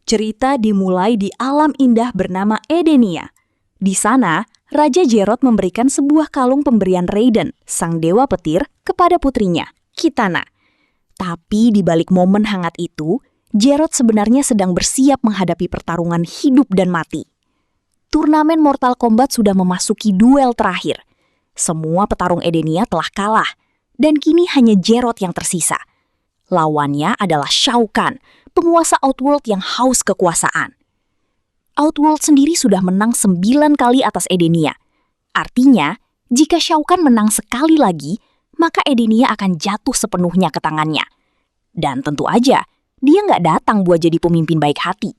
Cerita dimulai di alam indah bernama Edenia. Di sana, Raja Jerrod memberikan sebuah kalung pemberian Raiden, sang dewa petir, kepada putrinya, Kitana. Tapi di balik momen hangat itu, Jerrod sebenarnya sedang bersiap menghadapi pertarungan hidup dan mati. Turnamen Mortal Kombat sudah memasuki duel terakhir. Semua petarung Edenia telah kalah, dan kini hanya Jerrod yang tersisa. Lawannya adalah Shao Kahn, penguasa Outworld yang haus kekuasaan. Outworld sendiri sudah menang 9 kali atas Edenia. Artinya, jika Shao Kahn menang sekali lagi, maka Edenia akan jatuh sepenuhnya ke tangannya. Dan tentu aja, dia nggak datang buat jadi pemimpin baik hati.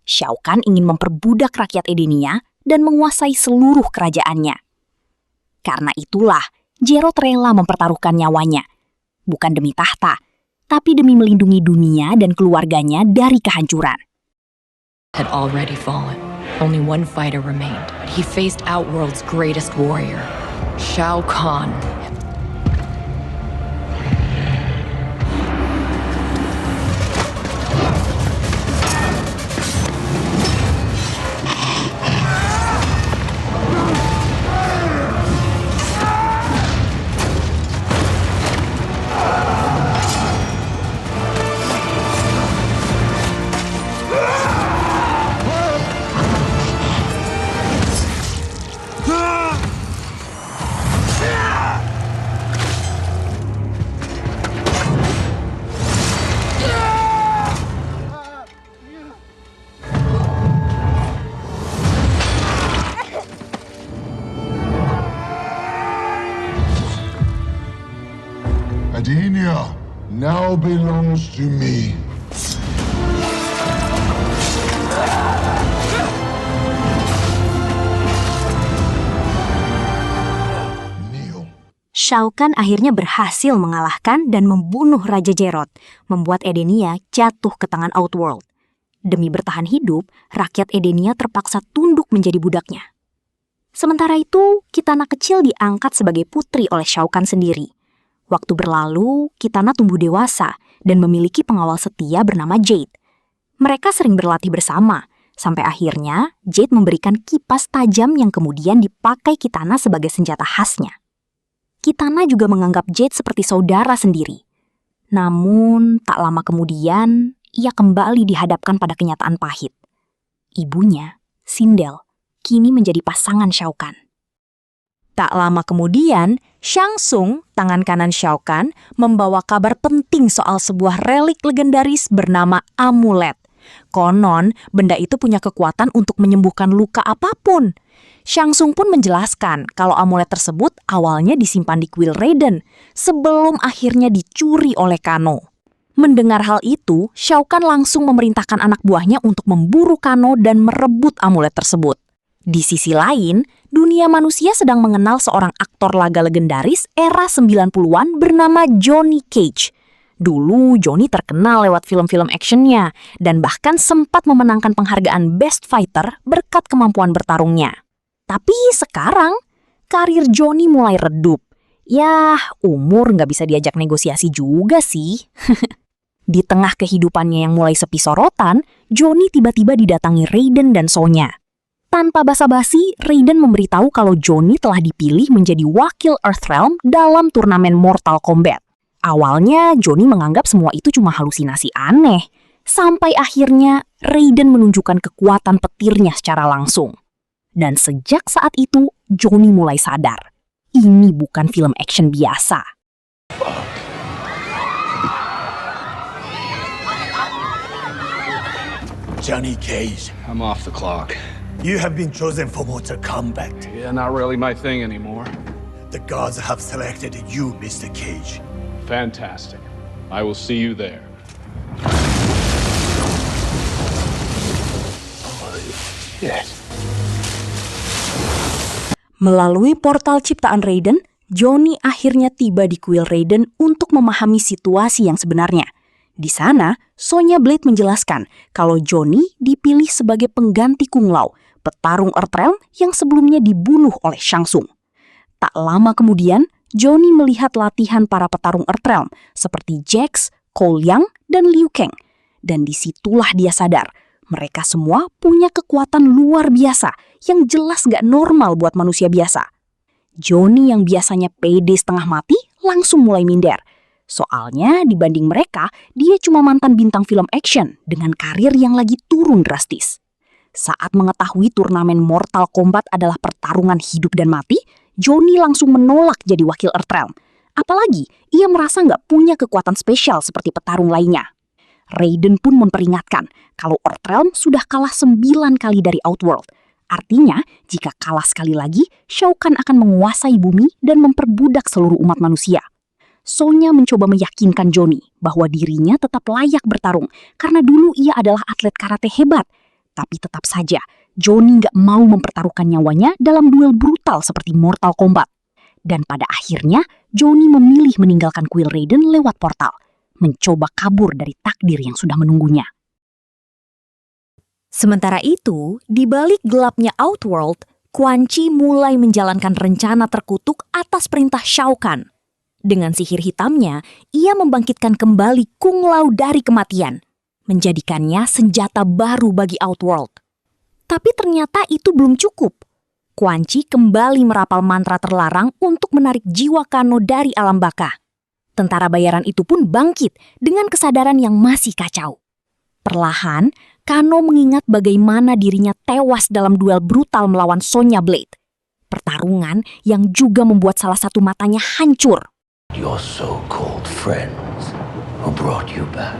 Shao Kahn ingin memperbudak rakyat Edenia dan menguasai seluruh kerajaannya. Karena itulah, Jerrod rela mempertaruhkan nyawanya. Bukan demi tahta, tapi demi melindungi dunia dan keluarganya dari kehancuran. Had already fallen. Only one fighter remained, but he faced Outworld's greatest warrior, Shao Kahn. Edenia now belongs to me. Shao Kahn akhirnya berhasil mengalahkan dan membunuh Raja Jerrod, membuat Edenia jatuh ke tangan Outworld. Demi bertahan hidup, rakyat Edenia terpaksa tunduk menjadi budaknya. Sementara itu, Kitana kecil diangkat sebagai putri oleh Shao Kahn sendiri. Waktu berlalu, Kitana tumbuh dewasa dan memiliki pengawal setia bernama Jade. Mereka sering berlatih bersama, sampai akhirnya Jade memberikan kipas tajam yang kemudian dipakai Kitana sebagai senjata khasnya. Kitana juga menganggap Jade seperti saudara sendiri. Namun, tak lama kemudian, ia kembali dihadapkan pada kenyataan pahit. Ibunya, Sindel, kini menjadi pasangan Shao Kahn. Tak lama kemudian, Shang Tsung, tangan kanan Shao Kahn, membawa kabar penting soal sebuah relik legendaris bernama amulet. Konon, benda itu punya kekuatan untuk menyembuhkan luka apapun. Shang Tsung pun menjelaskan kalau amulet tersebut awalnya disimpan di kuil Raiden, sebelum akhirnya dicuri oleh Kano. Mendengar hal itu, Shao Kahn langsung memerintahkan anak buahnya untuk memburu Kano dan merebut amulet tersebut. Di sisi lain, dunia manusia sedang mengenal seorang aktor laga legendaris era 90-an bernama Johnny Cage. Dulu, Johnny terkenal lewat film-film actionnya dan bahkan sempat memenangkan penghargaan Best Fighter berkat kemampuan bertarungnya. Tapi sekarang, karir Johnny mulai redup. Yah, umur nggak bisa diajak negosiasi juga sih. Di tengah kehidupannya yang mulai sepi sorotan, Johnny tiba-tiba didatangi Raiden dan Sonya. Tanpa basa-basi, Raiden memberitahu kalau Johnny telah dipilih menjadi wakil Earthrealm dalam turnamen Mortal Kombat. Awalnya, Johnny menganggap semua itu cuma halusinasi aneh. Sampai akhirnya, Raiden menunjukkan kekuatan petirnya secara langsung. Dan sejak saat itu, Johnny mulai sadar. Ini bukan film action biasa. Johnny Cage, I'm off the clock. you have been chosen for Mortal Kombat. Yeah, not really my thing anymore. The gods have selected you, Mr. Cage. Fantastic. I will see you there. Yes. Melalui portal ciptaan Raiden, Johnny akhirnya tiba di kuil Raiden untuk memahami situasi yang sebenarnya. Di sana, Sonya Blade menjelaskan kalau Johnny dipilih sebagai pengganti Kung Lao, petarung Earthrealm yang sebelumnya dibunuh oleh Shang Tsung. Tak lama kemudian, Johnny melihat latihan para petarung Earthrealm seperti Jax, Cole Young, dan Liu Kang. Dan disitulah dia sadar, Mereka semua punya kekuatan luar biasa yang jelas gak normal buat manusia biasa. Johnny yang biasanya pede setengah mati langsung mulai minder. Soalnya dibanding mereka, dia cuma mantan bintang film action dengan karir yang lagi turun drastis. Saat mengetahui turnamen Mortal Kombat adalah pertarungan hidup dan mati, Johnny langsung menolak jadi wakil Earthrealm. Apalagi, ia merasa nggak punya kekuatan spesial seperti petarung lainnya. Raiden pun memperingatkan kalau Earthrealm sudah kalah 9 kali dari Outworld. Artinya, jika kalah sekali lagi, Shao Kahn akan menguasai bumi dan memperbudak seluruh umat manusia. Sonya mencoba meyakinkan Johnny bahwa dirinya tetap layak bertarung karena dulu ia adalah atlet karate hebat. Tapi tetap saja, Johnny nggak mau mempertaruhkan nyawanya dalam duel brutal seperti Mortal Kombat. Dan pada akhirnya, Johnny memilih meninggalkan kuil Raiden lewat portal, mencoba kabur dari takdir yang sudah menunggunya. Sementara itu, di balik gelapnya Outworld, Quan Chi mulai menjalankan rencana terkutuk atas perintah Shao Kahn. Dengan sihir hitamnya, ia membangkitkan kembali Kung Lao dari kematian, menjadikannya senjata baru bagi Outworld. Tapi ternyata itu belum cukup. Quan Chi kembali merapal mantra terlarang untuk menarik jiwa Kano dari alam baka. Tentara bayaran itu pun bangkit dengan kesadaran yang masih kacau. Perlahan, Kano mengingat bagaimana dirinya tewas dalam duel brutal melawan Sonya Blade. Pertarungan yang juga membuat salah satu matanya hancur. Your so-called friends who brought you back.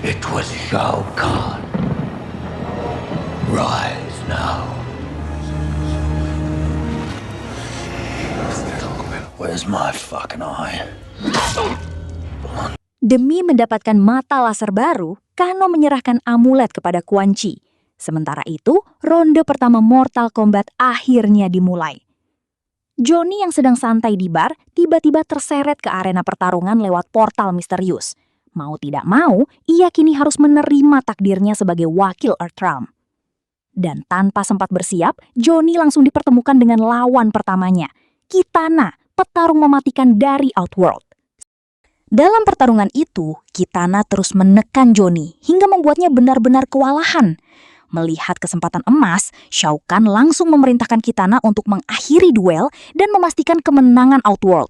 It was Shao Kahn. Rise now. Where's my fucking eye? Demi mendapatkan mata laser baru, Kano menyerahkan amulet kepada Quan Chi. Sementara itu, ronde pertama Mortal Kombat akhirnya dimulai. Johnny yang sedang santai di bar, tiba-tiba terseret ke arena pertarungan lewat portal misterius. Mau tidak mau, ia kini harus menerima takdirnya sebagai wakil Earthrealm. Dan tanpa sempat bersiap, Johnny langsung dipertemukan dengan lawan pertamanya, Kitana, petarung mematikan dari Outworld. Dalam pertarungan itu, Kitana terus menekan Johnny hingga membuatnya benar-benar kewalahan. Melihat kesempatan emas, Shao Kahn langsung memerintahkan Kitana untuk mengakhiri duel dan memastikan kemenangan Outworld.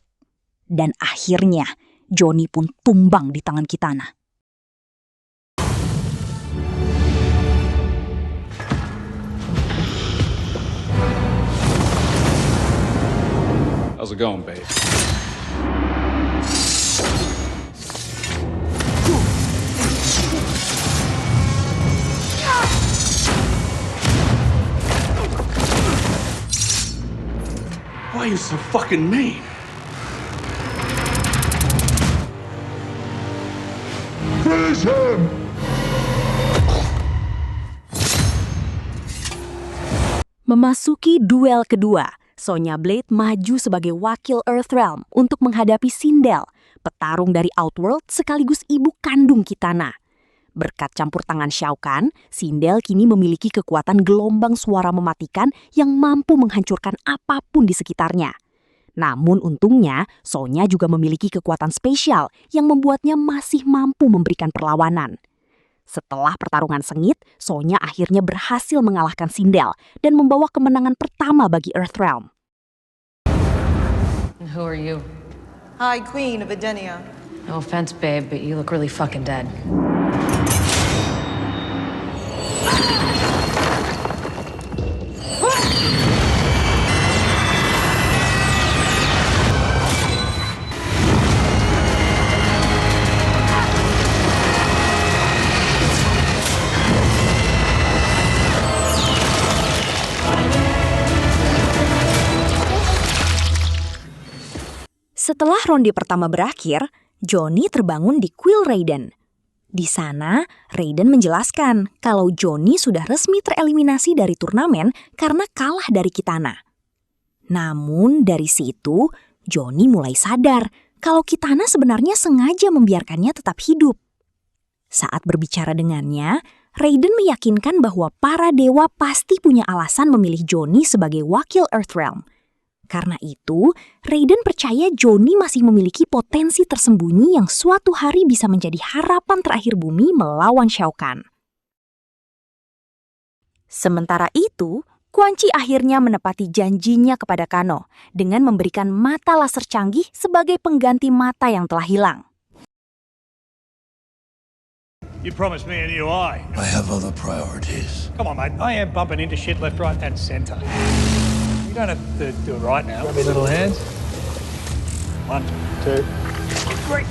Dan akhirnya, Johnny pun tumbang di tangan Kitana. How's it going, babe? Why are you so fucking mean? Finish him! Memasuki duel kedua, Sonya Blade maju sebagai wakil Earthrealm untuk menghadapi Sindel, petarung dari Outworld sekaligus ibu kandung Kitana. Berkat campur tangan Shao Kahn, Sindel kini memiliki kekuatan gelombang suara mematikan yang mampu menghancurkan apapun di sekitarnya. Namun untungnya, Sonya juga memiliki kekuatan spesial yang membuatnya masih mampu memberikan perlawanan. Setelah pertarungan sengit, Sonya akhirnya berhasil mengalahkan Sindel dan membawa kemenangan pertama bagi Earthrealm. Who are you? High Queen of Edenia. No offense, babe, but you look really fucking dead. Setelah ronde pertama berakhir, Johnny terbangun di kuil Raiden. Di sana, Raiden menjelaskan kalau Johnny sudah resmi tereliminasi dari turnamen karena kalah dari Kitana. Namun dari situ, Johnny mulai sadar kalau Kitana sebenarnya sengaja membiarkannya tetap hidup. Saat berbicara dengannya, Raiden meyakinkan bahwa para dewa pasti punya alasan memilih Johnny sebagai wakil Earthrealm. Karena itu, Raiden percaya Johnny masih memiliki potensi tersembunyi yang suatu hari bisa menjadi harapan terakhir bumi melawan Shao Kahn. Sementara itu, Quan Chi akhirnya menepati janjinya kepada Kano dengan memberikan mata laser canggih sebagai pengganti mata yang telah hilang. You promised me a new eye. I have other priorities. Come on, mate. I am bumping into shit left, right, and centre. You don't have to do it right now. Grab your little hands. 1, 2, 3.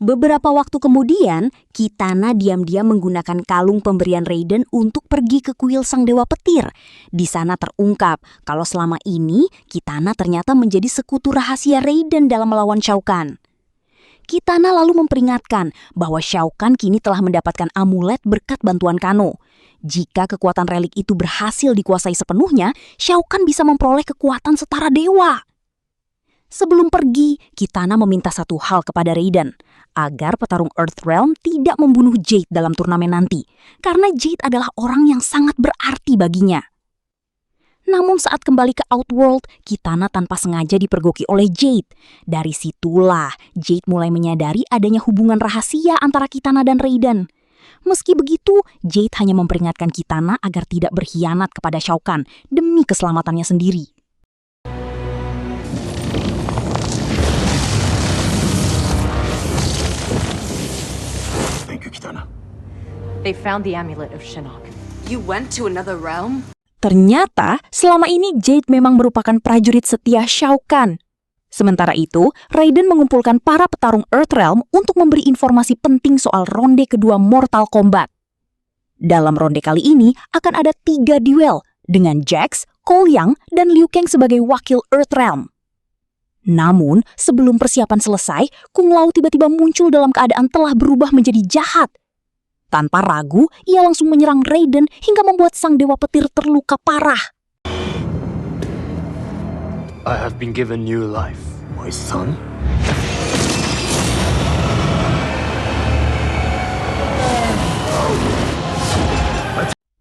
Beberapa waktu kemudian, Kitana diam-diam menggunakan kalung pemberian Raiden untuk pergi ke kuil Sang Dewa Petir. Di sana terungkap kalau selama ini Kitana ternyata menjadi sekutu rahasia Raiden dalam melawan Shao Kahn. Kitana lalu memperingatkan bahwa Shao Kahn kini telah mendapatkan amulet berkat bantuan Kano. Jika kekuatan relik itu berhasil dikuasai sepenuhnya, Shao Kahn bisa memperoleh kekuatan setara dewa. Sebelum pergi, Kitana meminta satu hal kepada Raiden, agar petarung Earthrealm tidak membunuh Jade dalam turnamen nanti, karena Jade adalah orang yang sangat berarti baginya. Namun saat kembali ke Outworld, Kitana tanpa sengaja dipergoki oleh Jade. Dari situlah Jade mulai menyadari adanya hubungan rahasia antara Kitana dan Raiden. Meski begitu, Jade hanya memperingatkan Kitana agar tidak berkhianat kepada Shao Kahn demi keselamatannya sendiri. Thank you, Kitana. They found the amulet of Shinnok. You went to another realm? Ternyata, selama ini Jade memang merupakan prajurit setia Shao Kahn. Sementara itu, Raiden mengumpulkan para petarung Earthrealm untuk memberi informasi penting soal ronde kedua Mortal Kombat. Dalam ronde kali ini akan ada 3 duel dengan Jax, Cole Young, dan Liu Kang sebagai wakil Earthrealm. Namun, sebelum persiapan selesai, Kung Lao tiba-tiba muncul dalam keadaan telah berubah menjadi jahat. Tanpa ragu, ia langsung menyerang Raiden hingga membuat Sang Dewa Petir terluka parah. I have been given new life, my son.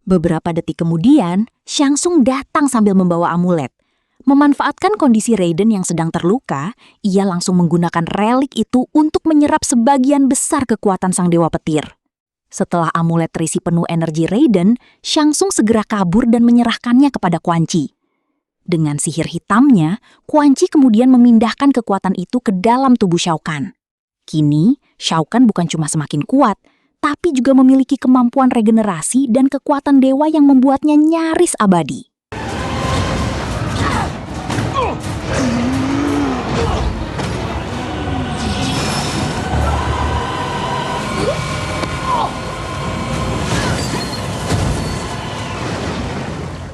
Beberapa detik kemudian, Shang Tsung datang sambil membawa amulet. Memanfaatkan kondisi Raiden yang sedang terluka, ia langsung menggunakan relik itu untuk menyerap sebagian besar kekuatan Sang Dewa Petir. Setelah amulet terisi penuh energi Raiden, Shang Tsung segera kabur dan menyerahkannya kepada Quan Chi. Dengan sihir hitamnya, Quan Chi kemudian memindahkan kekuatan itu ke dalam tubuh Shao Kahn. Kini, Shao Kahn bukan cuma semakin kuat, tapi juga memiliki kemampuan regenerasi dan kekuatan dewa yang membuatnya nyaris abadi.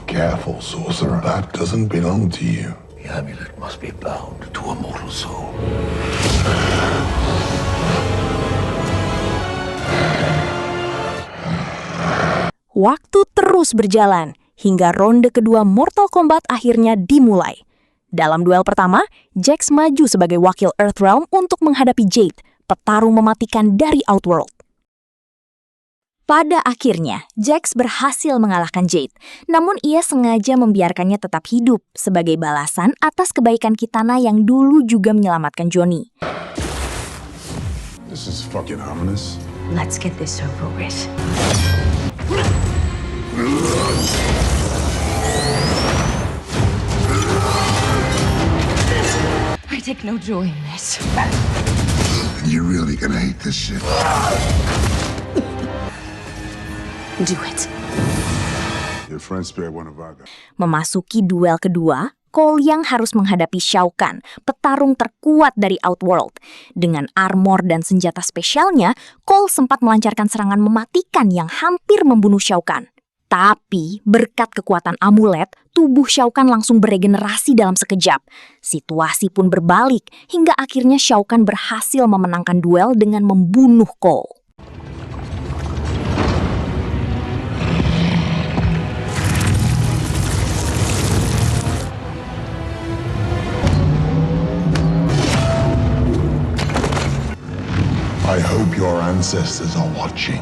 Careful, sorcerer. That doesn't belong to you. The amulet must be bound to a mortal soul. Waktu terus berjalan, hingga ronde kedua Mortal Kombat akhirnya dimulai. Dalam duel pertama, Jax maju sebagai wakil Earthrealm untuk menghadapi Jade, petarung mematikan dari Outworld. Pada akhirnya, Jax berhasil mengalahkan Jade, namun ia sengaja membiarkannya tetap hidup sebagai balasan atas kebaikan Kitana yang dulu juga menyelamatkan Johnny. This is fucking ominous. Let's get this over with. I take no joy in this. You're really gonna hate this shit. Do it. Your friend spared one of our guys. Memasuki duel kedua, Cole Young harus menghadapi Shao Kahn, petarung terkuat dari Outworld. Dengan armor dan senjata spesialnya, Cole sempat melancarkan serangan mematikan yang hampir membunuh Shao Kahn. Tapi, berkat kekuatan amulet, tubuh Shao Kahn langsung beregenerasi dalam sekejap. Situasi pun berbalik, hingga akhirnya Shao Kahn berhasil memenangkan duel dengan membunuh Cole. I hope your ancestors are watching.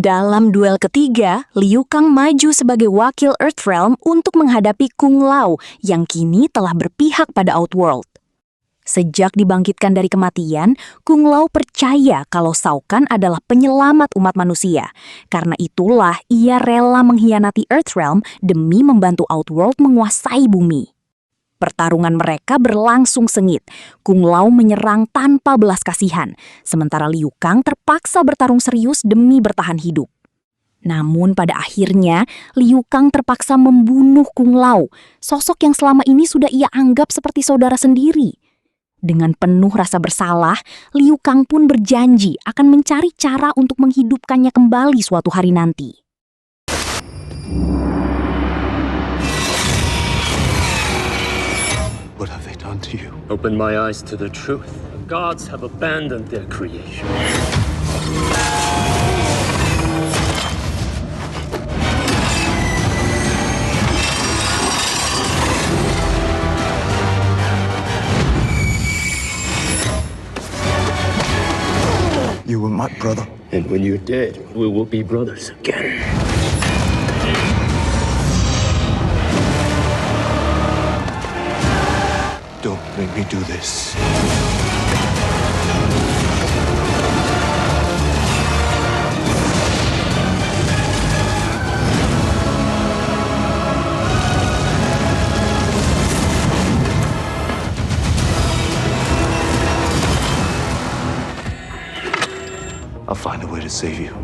Dalam duel ketiga, Liu Kang maju sebagai wakil Earthrealm untuk menghadapi Kung Lao yang kini telah berpihak pada Outworld. Sejak dibangkitkan dari kematian, Kung Lao percaya kalau Shao Kahn adalah penyelamat umat manusia. Karena itulah ia rela mengkhianati Earthrealm demi membantu Outworld menguasai bumi. Pertarungan mereka berlangsung sengit. Kung Lao menyerang tanpa belas kasihan, sementara Liu Kang terpaksa bertarung serius demi bertahan hidup. Namun pada akhirnya, Liu Kang terpaksa membunuh Kung Lao, sosok yang selama ini sudah ia anggap seperti saudara sendiri. Dengan penuh rasa bersalah, Liu Kang pun berjanji akan mencari cara untuk menghidupkannya kembali suatu hari nanti. What have they done to you? Open my eyes to the truth. The gods have abandoned their creation. You were my brother. And when you're dead, we will be brothers again. Don't make me do this. I'll find a way to save you.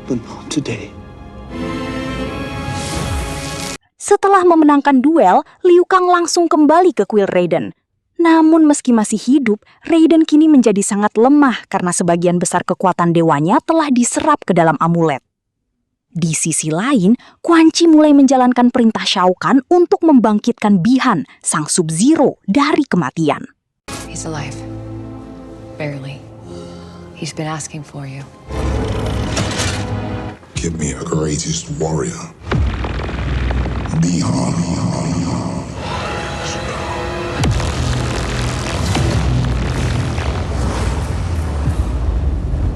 But not today. Setelah memenangkan duel, Liu Kang langsung kembali ke kuil Raiden. Namun meski masih hidup, Raiden kini menjadi sangat lemah karena sebagian besar kekuatan dewanya telah diserap ke dalam amulet. Di sisi lain, Quan Chi mulai menjalankan perintah Shao Kahn untuk membangkitkan Bi-Han, sang Sub-Zero, dari kematian. He's alive. Barely. He's been asking for you. Give me a greatest warrior. Bi-Han.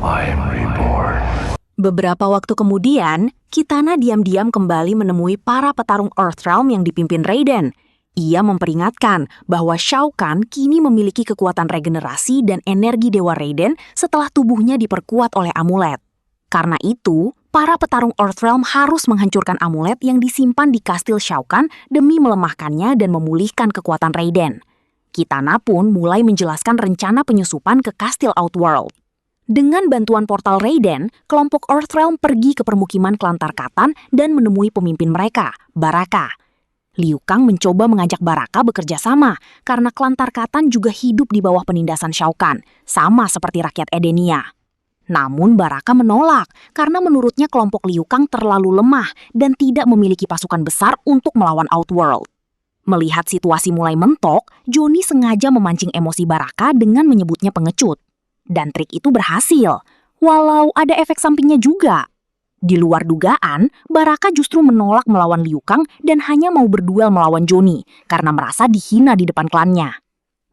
I am reborn. Beberapa waktu kemudian, Kitana diam-diam kembali menemui para petarung Earthrealm yang dipimpin Raiden. Ia memperingatkan bahwa Shao Kahn kini memiliki kekuatan regenerasi dan energi Dewa Raiden setelah tubuhnya diperkuat oleh amulet. Karena itu, para petarung Earthrealm harus menghancurkan amulet yang disimpan di kastil Shao Kahn demi melemahkannya dan memulihkan kekuatan Raiden. Kitana pun mulai menjelaskan rencana penyusupan ke kastil Outworld. Dengan bantuan portal Raiden, kelompok Earthrealm pergi ke permukiman klan Tarkatan dan menemui pemimpin mereka, Baraka. Liu Kang mencoba mengajak Baraka bekerja sama karena klan Tarkatan juga hidup di bawah penindasan Shao Kahn, sama seperti rakyat Edenia. Namun Baraka menolak karena menurutnya kelompok Liu Kang terlalu lemah dan tidak memiliki pasukan besar untuk melawan Outworld. Melihat situasi mulai mentok, Johnny sengaja memancing emosi Baraka dengan menyebutnya pengecut. Dan trik itu berhasil, walau ada efek sampingnya juga. Di luar dugaan, Baraka justru menolak melawan Liu Kang dan hanya mau berduel melawan Johnny karena merasa dihina di depan klannya.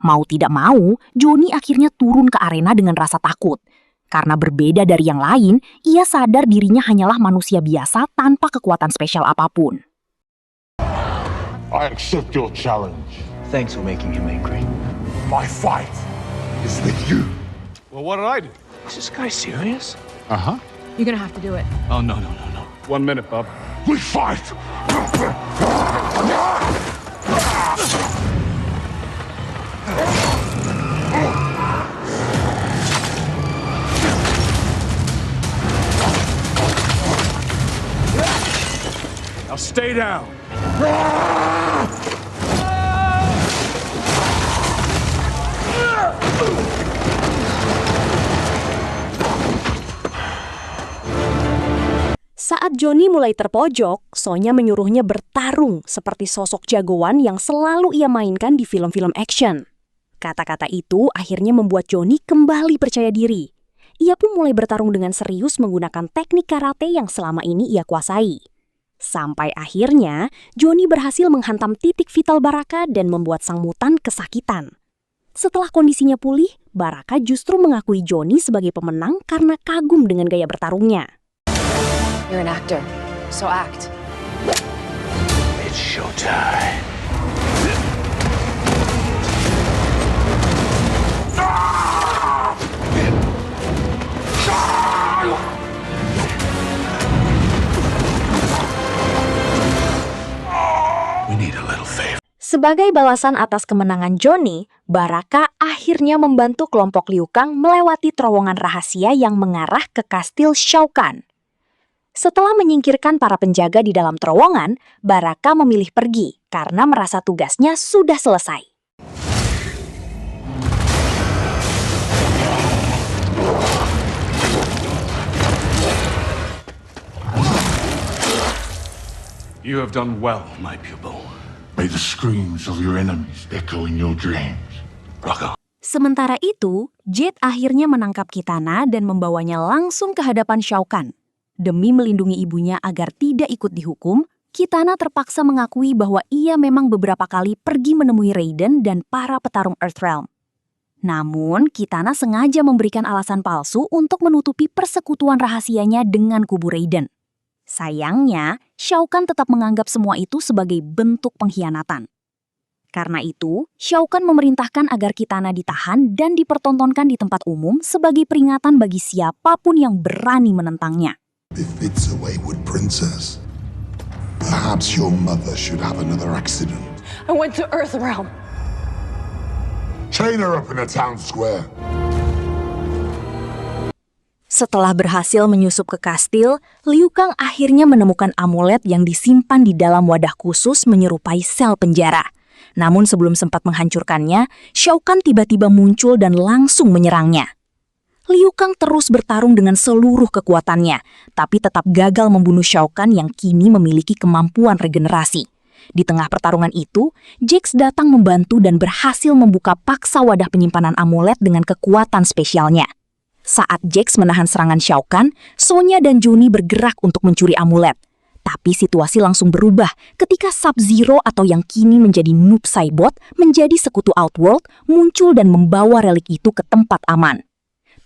Mau tidak mau, Johnny akhirnya turun ke arena dengan rasa takut. Karena berbeda dari yang lain, ia sadar dirinya hanyalah manusia biasa tanpa kekuatan spesial apapun. I accept your challenge. Thanks for making him angry. My fight is with you. Well, what did I do? Is this guy serious? Uh-huh. You're gonna have to do it. Oh, no. 1 minute, Bob. We fight! Now stay down. Saat Johnny mulai terpojok, Sonya menyuruhnya bertarung seperti sosok jagoan yang selalu ia mainkan di film-film action. Kata-kata itu akhirnya membuat Johnny kembali percaya diri. ia pun mulai bertarung dengan serius menggunakan teknik karate yang selama ini ia kuasai. Sampai akhirnya, Johnny berhasil menghantam titik vital Baraka dan membuat sang mutan kesakitan. Setelah kondisinya pulih, Baraka justru mengakui Johnny sebagai pemenang karena kagum dengan gaya bertarungnya. You're an actor, so act. It's showtime. We need a little favor. Sebagai balasan atas kemenangan Johnny, Baraka akhirnya membantu kelompok Liu Kang melewati terowongan rahasia yang mengarah ke kastil Shao Kahn. Setelah menyingkirkan para penjaga di dalam terowongan, Baraka memilih pergi karena merasa tugasnya sudah selesai. You have done well, my pupil. May the screams of your enemies echo in your dreams. Rocco. Sementara itu, Jet akhirnya menangkap Kitana dan membawanya langsung ke hadapan Shao Kahn. Demi melindungi ibunya agar tidak ikut dihukum, Kitana terpaksa mengakui bahwa ia memang beberapa kali pergi menemui Raiden dan para petarung Earthrealm. Namun, Kitana sengaja memberikan alasan palsu untuk menutupi persekutuan rahasianya dengan kubu Raiden. Sayangnya, Shao Kahn tetap menganggap semua itu sebagai bentuk pengkhianatan. Karena itu, Shao Kahn memerintahkan agar Kitana ditahan dan dipertontonkan di tempat umum sebagai peringatan bagi siapapun yang berani menentangnya. If it's a wayward princess, perhaps your mother should have another accident. I went to Earthrealm. Chain her up in a town square. Setelah berhasil menyusup ke kastil, Liu Kang akhirnya menemukan amulet yang disimpan di dalam wadah khusus menyerupai sel penjara. Namun sebelum sempat menghancurkannya, Shao Kahn tiba-tiba muncul dan langsung menyerangnya. Liu Kang terus bertarung dengan seluruh kekuatannya, tapi tetap gagal membunuh Shao Kahn yang kini memiliki kemampuan regenerasi. Di tengah pertarungan itu, Jax datang membantu dan berhasil membuka paksa wadah penyimpanan amulet dengan kekuatan spesialnya. Saat Jax menahan serangan Shao Kahn, Sonya dan Johnny bergerak untuk mencuri amulet. Tapi situasi langsung berubah ketika Sub-Zero atau yang kini menjadi Noob Saibot menjadi sekutu Outworld muncul dan membawa relik itu ke tempat aman.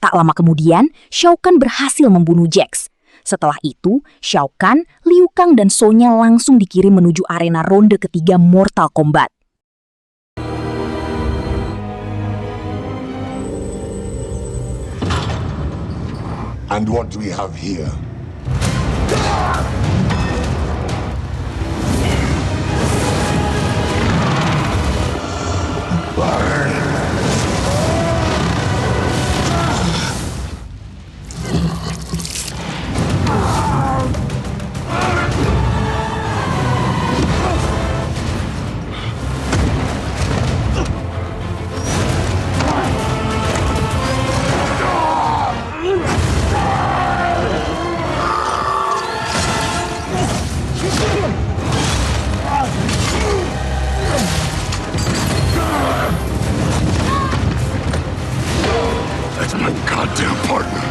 Tak lama kemudian, Shao Kahn berhasil membunuh Jax. Setelah itu, Shao Kahn, Liu Kang, dan Sonya langsung dikirim menuju arena ronde ketiga Mortal Kombat. And what do we have here? Burn! That's my goddamn partner.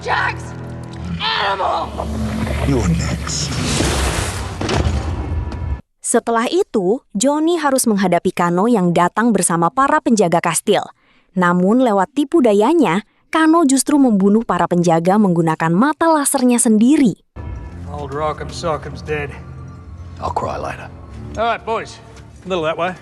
Jax! Animal! You're next. Setelah itu, Johnny harus menghadapi Kano yang datang bersama para penjaga kastil. Namun lewat tipu dayanya, Kano justru membunuh para penjaga menggunakan mata lasernya sendiri. Old Rock'em Sock'em's dead. I'll cry later. All right, boys. A little that way.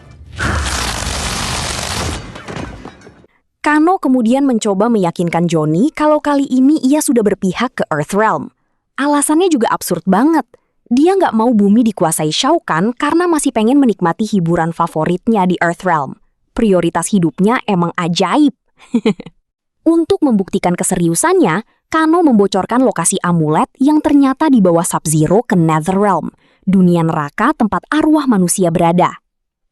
Kano kemudian mencoba meyakinkan Johnny kalau kali ini ia sudah berpihak ke Earthrealm. Alasannya juga absurd banget. Dia nggak mau bumi dikuasai Shao Kahn karena masih pengen menikmati hiburan favoritnya di Earthrealm. Prioritas hidupnya emang ajaib. Untuk membuktikan keseriusannya, Kano membocorkan lokasi amulet yang ternyata dibawa Sub-Zero ke Netherrealm, dunia neraka tempat arwah manusia berada.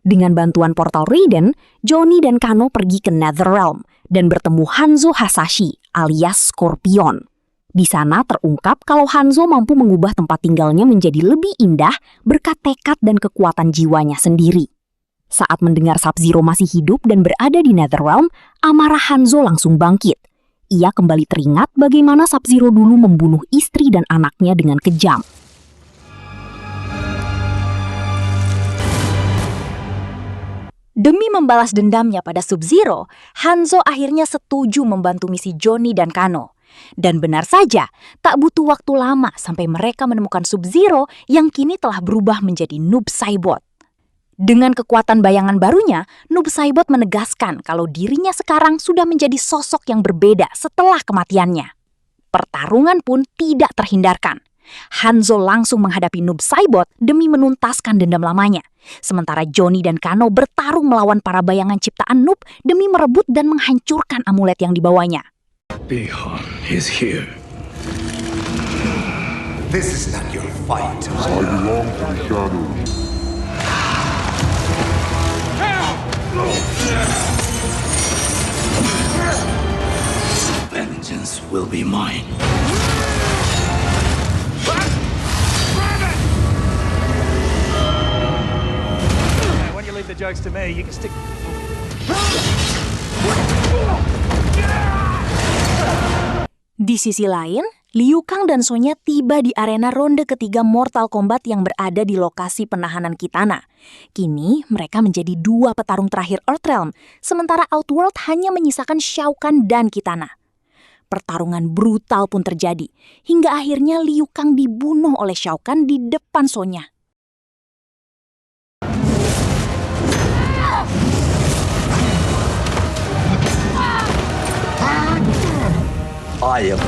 Dengan bantuan portal Raiden, Johnny dan Kano pergi ke Netherrealm dan bertemu Hanzo Hasashi alias Scorpion. Di sana terungkap kalau Hanzo mampu mengubah tempat tinggalnya menjadi lebih indah berkat tekad dan kekuatan jiwanya sendiri. Saat mendengar Sub-Zero masih hidup dan berada di Netherrealm, amarah Hanzo langsung bangkit. Ia kembali teringat bagaimana Sub-Zero dulu membunuh istri dan anaknya dengan kejam. Demi membalas dendamnya pada Sub-Zero, Hanzo akhirnya setuju membantu misi Johnny dan Kano. Dan benar saja, tak butuh waktu lama sampai mereka menemukan Sub-Zero yang kini telah berubah menjadi Noob Saibot. Dengan kekuatan bayangan barunya, Noob Saibot menegaskan kalau dirinya sekarang sudah menjadi sosok yang berbeda setelah kematiannya. Pertarungan pun tidak terhindarkan. Hanzo langsung menghadapi Noob Saibot demi menuntaskan dendam lamanya. Sementara Johnny dan Kano bertarung melawan para bayangan ciptaan Noob demi merebut dan menghancurkan amulet yang dibawanya. Bi-Han is here. This is not your fight. I belong to the shadows. Vengeance will be mine. When you leave the jokes to me, you can stick... Di sisi lain, Liu Kang dan Sonya tiba di arena ronde ketiga Mortal Kombat yang berada di lokasi penahanan Kitana. Kini, mereka menjadi dua petarung terakhir Earthrealm, sementara Outworld hanya menyisakan Shao Kahn dan Kitana. Pertarungan brutal pun terjadi, hingga akhirnya Liu Kang dibunuh oleh Shao Kahn di depan Sonya. I am.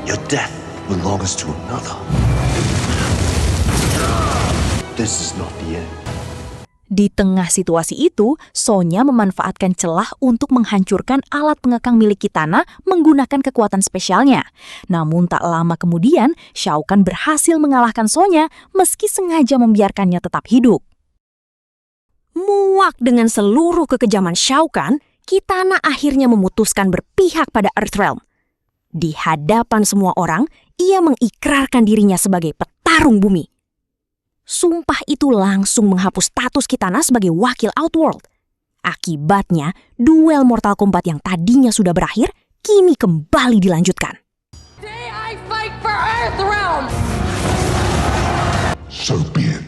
Your death belongs to another. This is not the end. Di tengah situasi itu, Sonya memanfaatkan celah untuk menghancurkan alat pengekang milik Kitana menggunakan kekuatan spesialnya. Namun tak lama kemudian, Shao Kahn berhasil mengalahkan Sonya meski sengaja membiarkannya tetap hidup. Muak dengan seluruh kekejaman Shao Kahn, Kitana akhirnya memutuskan berpihak pada Earthrealm. Di hadapan semua orang, ia mengikrarkan dirinya sebagai petarung bumi. Sumpah itu langsung menghapus status Kitana sebagai wakil Outworld. Akibatnya, duel Mortal Kombat yang tadinya sudah berakhir, kini kembali dilanjutkan. Today I fight for Earthrealm! So be it.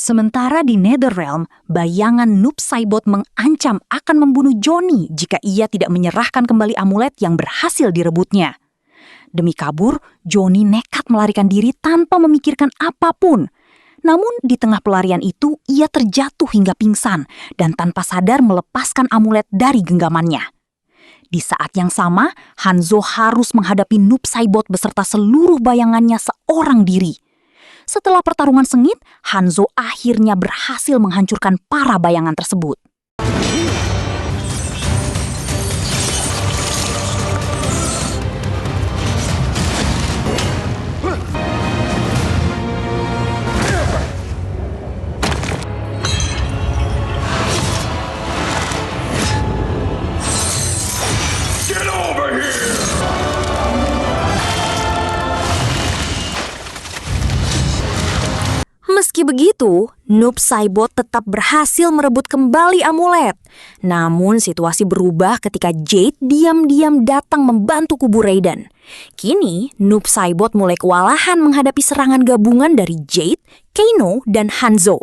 Sementara di Netherrealm, bayangan Noob Saibot mengancam akan membunuh Johnny jika ia tidak menyerahkan kembali amulet yang berhasil direbutnya. Demi kabur, Johnny nekat melarikan diri tanpa memikirkan apapun. Namun di tengah pelarian itu, ia terjatuh hingga pingsan dan tanpa sadar melepaskan amulet dari genggamannya. Di saat yang sama, Hanzo harus menghadapi Noob Saibot beserta seluruh bayangannya seorang diri. Setelah pertarungan sengit, Hanzo akhirnya berhasil menghancurkan para bayangan tersebut. Get over here! Meski begitu, Noob Saibot tetap berhasil merebut kembali amulet. Namun situasi berubah ketika Jade diam-diam datang membantu kubu Raiden. Kini, Noob Saibot mulai kewalahan menghadapi serangan gabungan dari Jade, Kano, dan Hanzo.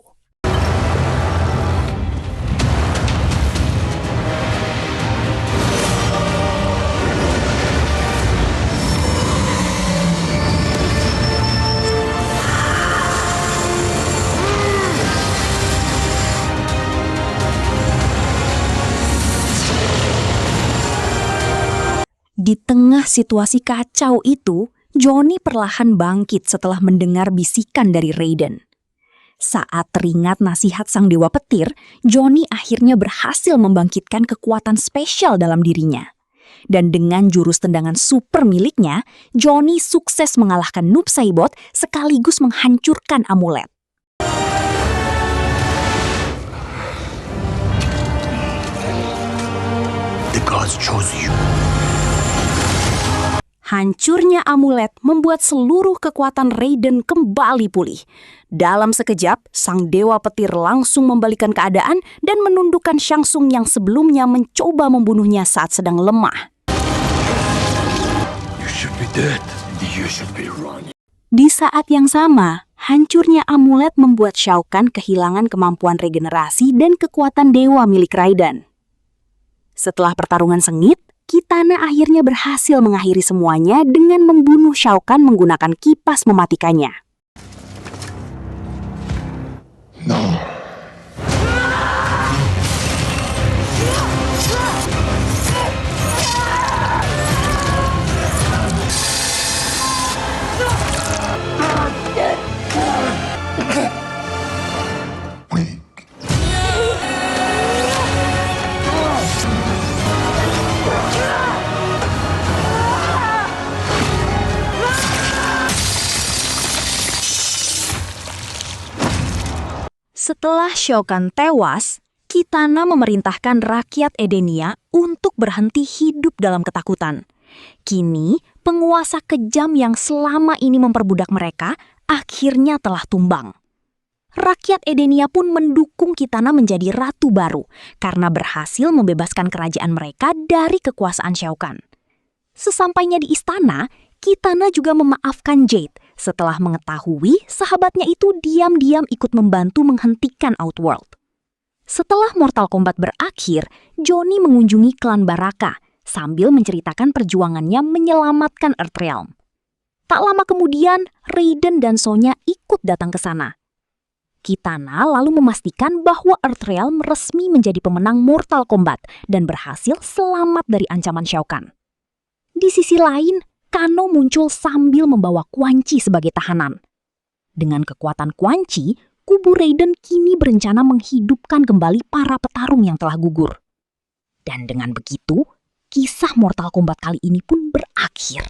Di tengah situasi kacau itu, Johnny perlahan bangkit setelah mendengar bisikan dari Raiden. Saat teringat nasihat sang dewa petir, Johnny akhirnya berhasil membangkitkan kekuatan spesial dalam dirinya. Dan dengan jurus tendangan super miliknya, Johnny sukses mengalahkan Noob Saibot sekaligus menghancurkan amulet. The gods chose you. Hancurnya amulet membuat seluruh kekuatan Raiden kembali pulih. Dalam sekejap, sang dewa petir langsung membalikan keadaan dan menundukkan Shang Tsung yang sebelumnya mencoba membunuhnya saat sedang lemah. You should be dead. You should be running. Di saat yang sama, hancurnya amulet membuat Shao Kahn kehilangan kemampuan regenerasi dan kekuatan dewa milik Raiden. Setelah pertarungan sengit, Kitana akhirnya berhasil mengakhiri semuanya dengan membunuh Shao Kahn menggunakan kipas mematikannya. No. Weak. Setelah Shao Kahn tewas, Kitana memerintahkan rakyat Edenia untuk berhenti hidup dalam ketakutan. Kini, penguasa kejam yang selama ini memperbudak mereka akhirnya telah tumbang. Rakyat Edenia pun mendukung Kitana menjadi ratu baru karena berhasil membebaskan kerajaan mereka dari kekuasaan Shao Kahn. Sesampainya di istana, Kitana juga memaafkan Jade setelah mengetahui sahabatnya itu diam-diam ikut membantu menghentikan Outworld. Setelah Mortal Kombat berakhir, Johnny mengunjungi klan Baraka sambil menceritakan perjuangannya menyelamatkan Earthrealm. Tak lama kemudian, Raiden dan Sonya ikut datang ke sana. Kitana lalu memastikan bahwa Earthrealm resmi menjadi pemenang Mortal Kombat dan berhasil selamat dari ancaman Shao Kahn. Di sisi lain, Kano muncul sambil membawa Quan Chi sebagai tahanan. Dengan kekuatan Quan Chi, kubu Raiden kini berencana menghidupkan kembali para petarung yang telah gugur. Dan dengan begitu, kisah Mortal Kombat kali ini pun berakhir.